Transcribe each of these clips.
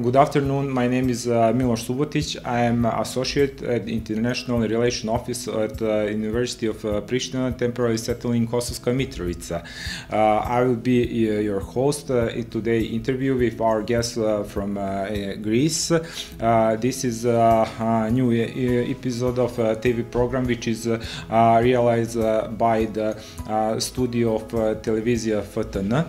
Good afternoon, my name is Miloš Subotić. I am Associate at International Relations Office at the University of Pristina, temporarily settling Kosovska Mitrovica. I will be your host in today's interview with our guest from Greece. This is a new episode of a TV program which is realized by the studio of Televizija FTN.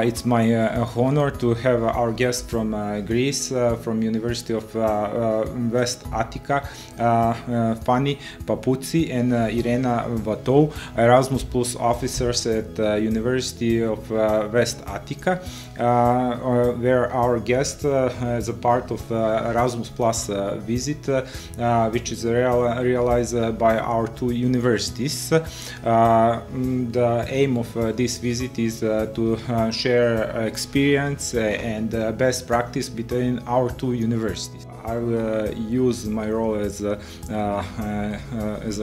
It's my honor to have our guest from Greece, from University of West Atika, Fani Papuci and Irena Vatou, Erasmus Plus officers at University of West Attica, where our guest as a part of Erasmus Plus visit, which is realized by our two universities. The aim of this visit is to share experience and best practice between our two universities. I will use my role as a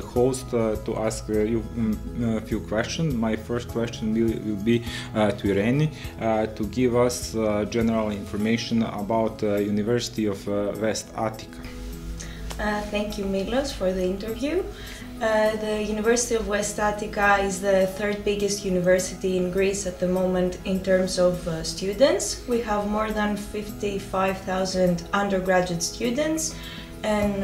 host to ask you a few questions. My first question will be to Irene to give us general information about University of West Attica. Thank you, Milos, for the interview. The University of West Attica is the third biggest university in Greece at the moment in terms of students. We have more than 55,000 undergraduate students and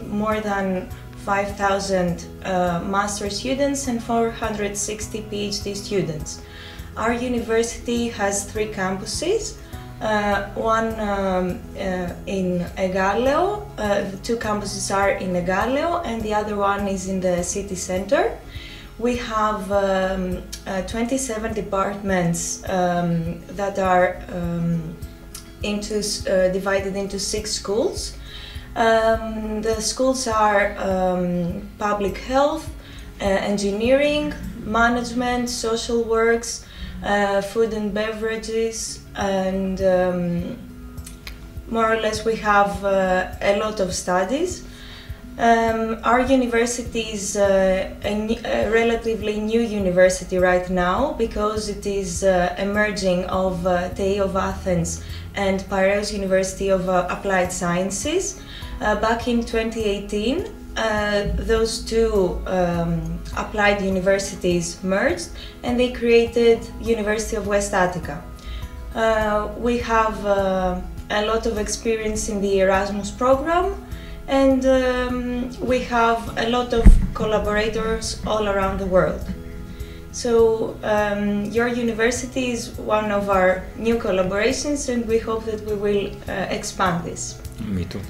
more than 5,000 master students and 460 PhD students. Our university has three campuses. One in Egaleo, the two campuses are in Egaleo and the other one is in the city center. We have 27 departments that are divided into 6 schools. The schools are public health, engineering, management, social works, food and beverages, and more or less we have a lot of studies. Our university is a relatively new university right now because it is emerging of TEI of Athens and Piraeus University of Applied Sciences. Back in 2018, those two applied universities merged and they created University of West Attica. We have a lot of experience in the Erasmus Program and we have a lot of collaborators all around the world. So your university is one of our new collaborations and we hope that we will expand this. Me too.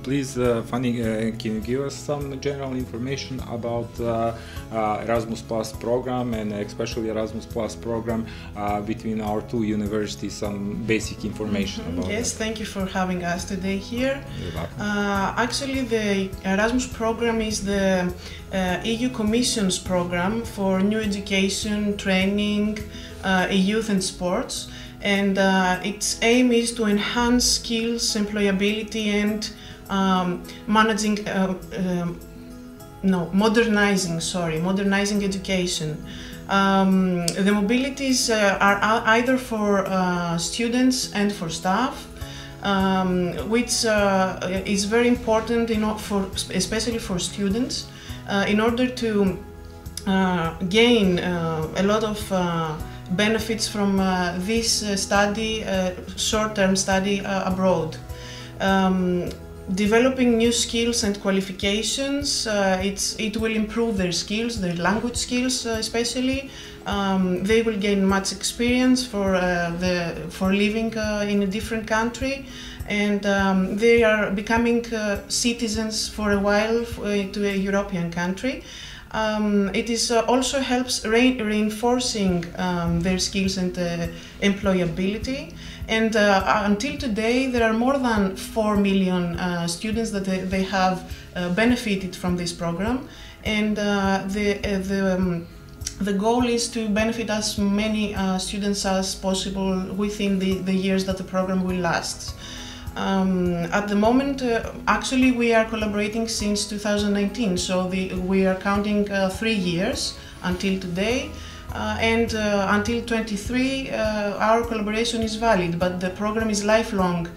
Please, Fanny, can you give us some general information about Erasmus Plus program and especially Erasmus Plus program between our two universities, some basic information about Yes, that. Thank you for having us today here. Actually, the Erasmus program is the EU Commission's program for new education, training, youth and sports. And its aim is to enhance skills, employability and modernizing education. The mobilities are either for students and for staff, which is very important, especially for students, in order to gain a lot of benefits from this short-term study abroad. Developing new skills and qualifications, it will improve their skills, their language skills especially. They will gain much experience for living in a different country, and they are becoming citizens for a while to a European country. It is also helps reinforcing their skills and employability. And until today, there are more than 4 million students that they have benefited from this program. And the goal is to benefit as many students as possible within the years that the program will last. At the moment, actually, we are collaborating since 2019, so we are counting 3 years until today, and until 23 our collaboration is valid, but the program is lifelong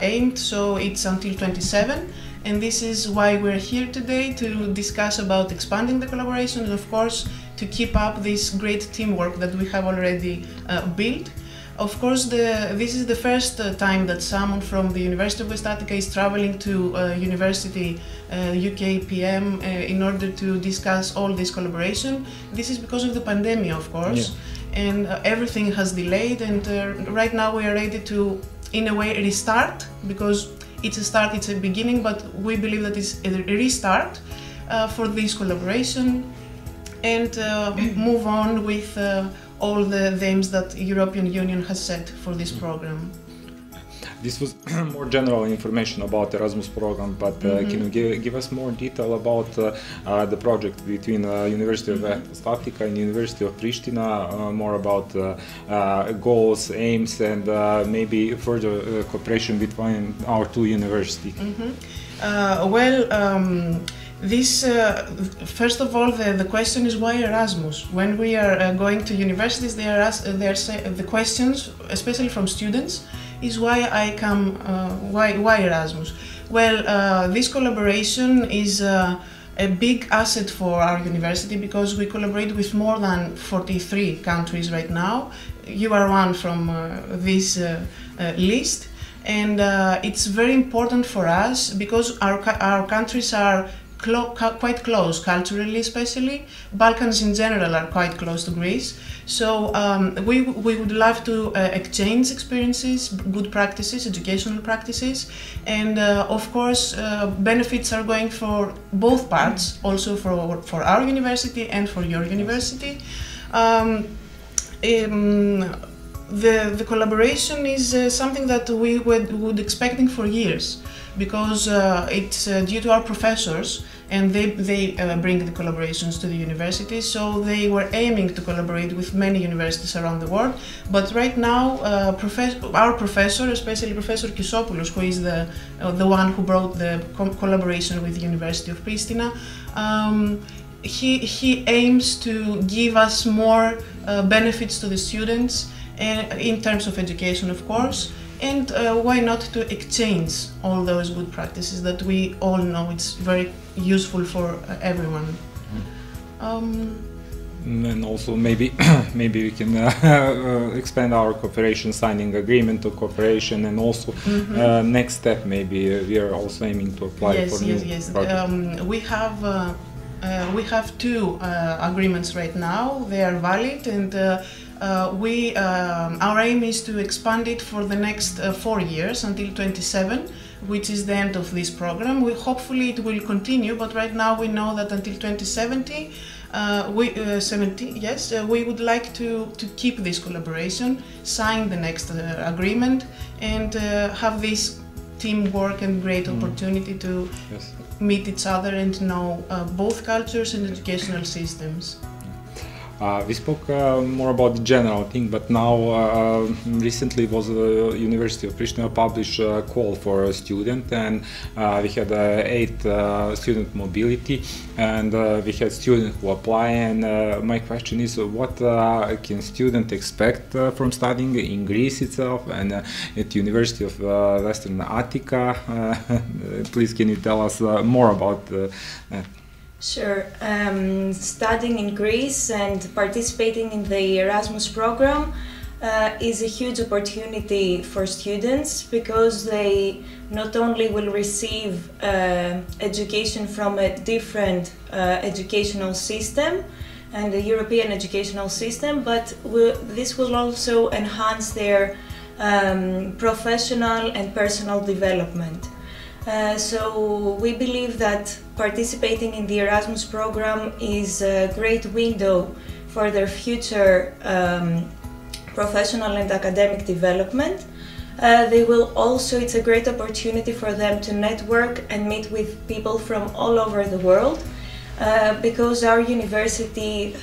aimed, so it's until 27, and this is why we're here today, to discuss about expanding the collaboration and of course to keep up this great teamwork that we have already built. Of course, this is the first time that someone from the University of West Attica is traveling to University UK PM in order to discuss all this collaboration. This is because of the pandemic, of course, and everything has delayed, and right now we are ready to, in a way, restart, because it's a start, it's a beginning, but we believe that it's a restart for this collaboration, and move on with all the aims that European Union has set for this program. This was more general information about Erasmus Program, but can you give us more detail about the project between University of West Attica and University of Pristina, more about goals, aims, and maybe further cooperation between our two universities? First of all, the question is why Erasmus? When we are going to universities, the questions, especially from students, is why I come, why Erasmus? Well, this collaboration is a big asset for our university, because we collaborate with more than 43 countries right now. You are one from this list, and it's very important for us because our countries are quite close culturally, especially. Balkans in general are quite close to Greece, so we would love to exchange experiences, good practices, educational practices, and of course benefits are going for both parts, also for our university and for your university. The collaboration is something that we would expecting for years, because it's due to our professors, and they bring the collaborations to the university, so they were aiming to collaborate with many universities around the world. But right now, our professor, especially Professor Kisopoulos, who is the one who brought the collaboration with the University of Pristina, he aims to give us more benefits to the students, in terms of education, of course, and why not to exchange all those good practices that we all know it's very useful for everyone. And also maybe we can expand our cooperation, signing agreement of cooperation, and also next step, maybe we are also aiming to apply for new projects. We have 2 agreements right now. They are valid, and our aim is to expand it for the next 4 years until 27, which is the end of this program. Hopefully it will continue, but right now we know that until 2070, we would like to keep this collaboration, sign the next agreement, and have this teamwork and great opportunity to meet each other and know both cultures and educational systems. We spoke more about the general thing, but now recently was University of Pristina published a call for a student, and we had 8 student mobility, and we had students who apply, and my question is, what can student expect from studying in Greece itself and at University of Western Attica? Please, can you tell us more about that? Sure. Studying in Greece and participating in the Erasmus program is a huge opportunity for students, because they not only will receive education from a different educational system and the European educational system, but this will also enhance their professional and personal development. So we believe that participating in the Erasmus program is a great window for their future professional and academic development. It's a great opportunity for them to network and meet with people from all over the world, because our university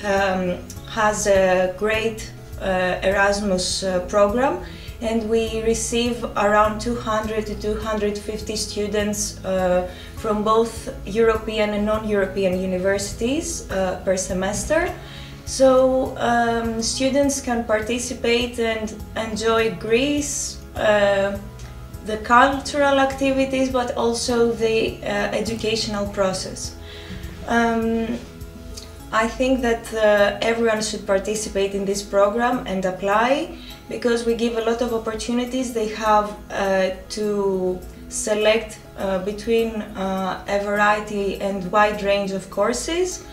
has a great Erasmus program, and we receive around 200 to 250 students from both European and non-European universities per semester. So students can participate and enjoy Greece, the cultural activities, but also the educational process. I think that everyone should participate in this program and apply, because we give a lot of opportunities. They have to select between a variety and wide range of courses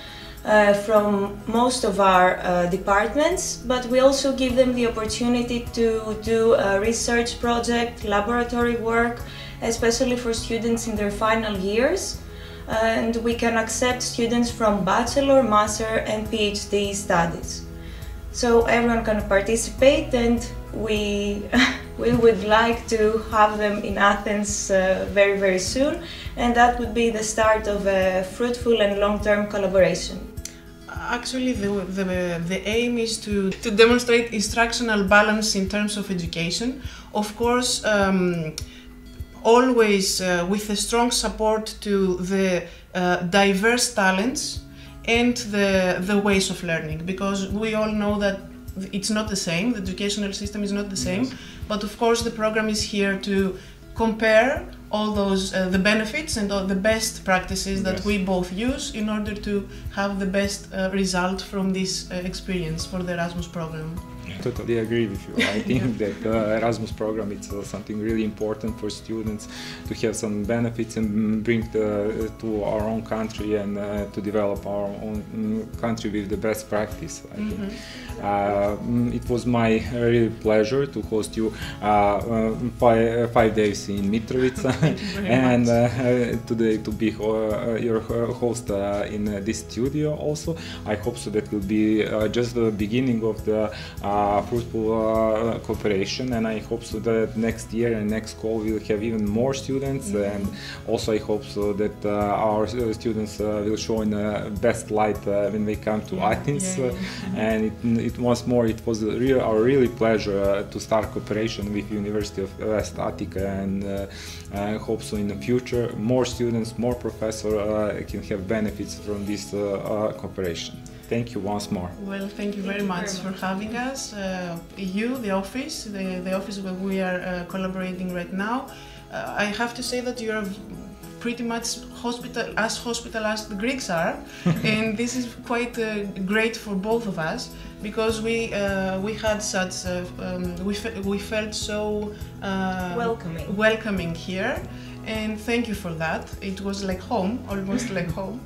from most of our departments, but we also give them the opportunity to do a research project, laboratory work, especially for students in their final years. And we can accept students from bachelor, master and PhD studies. So everyone can participate, and we would like to have them in Athens very, very soon, and that would be the start of a fruitful and long-term collaboration. Actually, the aim is to demonstrate instructional balance in terms of education. Of course, always with a strong support to the diverse talents and the ways of learning, because we all know that it's not the same, the educational system is not the same, yes. But of course the program is here to compare all those the benefits and all the best practices that yes. we both use in order to have the best result from this experience for the Erasmus program. I totally agree with you. I think that Erasmus program is something really important for students to have some benefits and bring to our own country and to develop our own country with the best practice. I think. It was my real pleasure to host you 5 days in Mitrovica and today to be your host in this studio also. I hope so that will be just the beginning of the fruitful cooperation, and I hope so that next year and next call we'll have even more students, and also I hope so that our students will show in the best light when they come to Athens. And it once more, it was our really pleasure to start cooperation with University of West Atika, and I hope so in the future more students, more professors can have benefits from this cooperation. Thank you once more. Well, thank you very much for having us. You, the office, the office where we are collaborating right now. I have to say that you are pretty much as hospital as the Greeks are, and this is quite great for both of us, because we had such we felt so welcoming here, and thank you for that. It was like home, almost like home.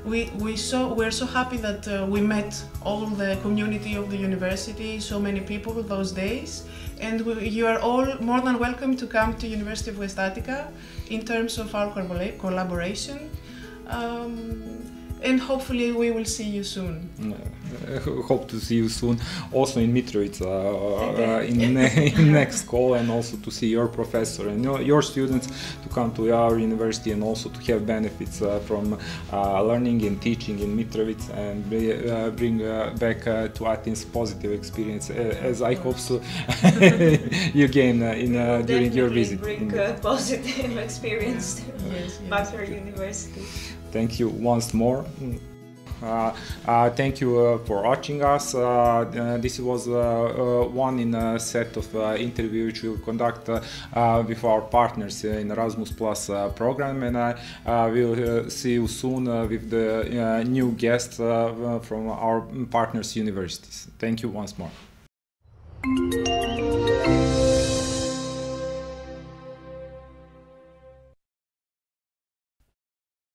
We're so happy that we met all the community of the university, so many people those days, and you are all more than welcome to come to University of West Attica in terms of our collaboration, and hopefully we will see you soon. Hope to see you soon also in Mitrovica in next call, and also to see your professor and your students to come to our university and also to have benefits from learning and teaching in Mitrovica, and bring back to Athens positive experience, as I hope so you gain during your visit. Bring positive experience back to our university. Thank you once more. Thank you for watching us. This was one in a set of interviews which we'll conduct with our partners in Erasmus Plus program, and I will see you soon with the new guests from our partners universities. Thank you once more.